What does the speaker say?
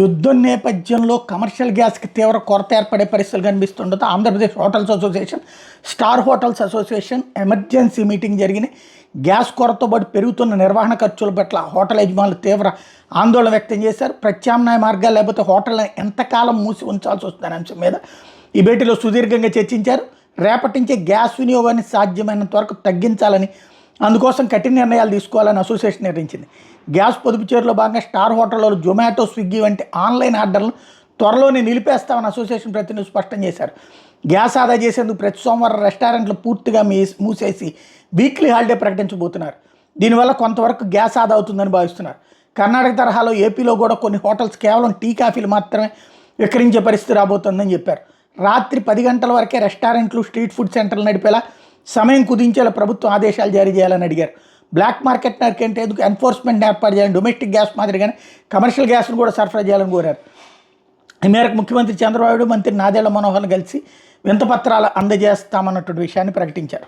యుద్ధం నేపథ్యంలో కమర్షియల్ గ్యాస్కి తీవ్ర కొరత ఏర్పడే పరిస్థితులు కనిపిస్తుండటంతో Andhra Pradesh hotels association, star hotels association emergency meeting జరిగింది. గ్యాస్ కొరతతో పాటు పెరుగుతున్న నిర్వహణ ఖర్చుల పట్ల హోటల్ యజమానులు తీవ్ర ఆందోళన వ్యక్తం చేశారు. ప్రత్యామ్నాయ మార్గాలు లేకపోతే హోటల్ని ఎంతకాలం మూసి ఉంచాల్సి వస్తుందనే అంశం మీద ఈ భేటీలో సుదీర్ఘంగా చర్చించారు. రేపటి నుంచి గ్యాస్ వినియోగాన్ని సాధ్యమైనంత వరకు తగ్గించాలని, అందుకోసం కఠిన నిర్ణయాలు తీసుకోవాలని అసోసియేషన్ నిర్ణయించింది. గ్యాస్ పొదుపు చర్యలో భాగంగా స్టార్ హోటల్లో జొమాటో, స్విగ్గీ వంటి ఆన్లైన్ ఆర్డర్లను త్వరలోనే నిలిపేస్తామని అసోసియేషన్ ప్రతినిధులు స్పష్టం చేశారు. గ్యాస్ ఆదా చేసేందుకు ప్రతి సోమవారం రెస్టారెంట్లు పూర్తిగా మూసేసి వీక్లీ హాలిడే ప్రకటించబోతున్నారు. దీనివల్ల కొంతవరకు గ్యాస్ ఆదా అవుతుందని భావిస్తున్నారు. కర్ణాటక తరహాలో ఏపీలో కూడా కొన్ని హోటల్స్ కేవలం టీ, కాఫీలు మాత్రమే విక్రయించే పరిస్థితి రాబోతుందని చెప్పారు. రాత్రి 10 గంటల వరకే రెస్టారెంట్లు, స్ట్రీట్ ఫుడ్ సెంటర్లు నడిపేలా సమయం కుదించేలా ప్రభుత్వం ఆదేశాలు జారీ చేయాలని అడిగారు. బ్లాక్ మార్కెట్ నరికేందుకు ఎన్ఫోర్స్మెంట్ ఏర్పాటు చేయాలని, డొమెస్టిక్ గ్యాస్ మాదిరిగానే కమర్షియల్ గ్యాస్ను కూడా సరఫరా చేయాలని కోరారు. ఈ మేరకు ముఖ్యమంత్రి చంద్రబాబు మంత్రి నాదెళ్ల మనోహర్ను కలిసి వింతపత్రాలు అందజేస్తామన్నటువంటి విషయాన్ని ప్రకటించారు.